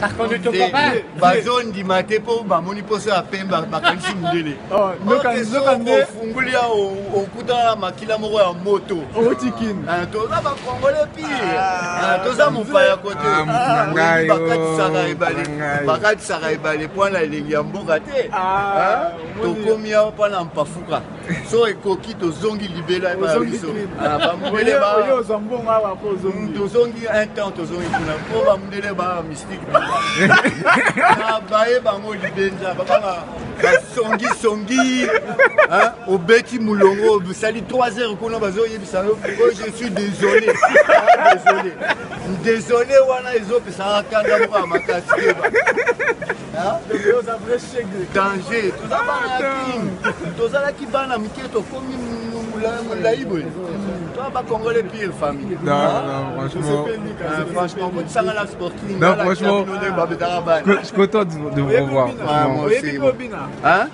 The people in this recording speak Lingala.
reconnu ton papa? Bazon di mate po bamoni po sa pemba bakanisi mundele. Fungulia okuta makila moko ya moto. Otikin. Toza ba congolais pire. Toza mopaya kote. Bakati saka ebale pwana elengi ya mboka te. Tokomi awa pwana mpafuka. So ekoki tozongi libela ba biso. Bamundele ba tozongi un temps tozongi kuna po bamundele ba mystique. Baye bango libenza babanga songi obeti mulongo sali 3 heures kuna bazoyebisa yo je suis désolé désolé wana ezopesa kanda moko makasi danger tozalaki bana mike tokomi molai boye toi ba congolais pire famille. Non, franchement ça la sporting. Non, franchement je suis content de vous revoir. Hein?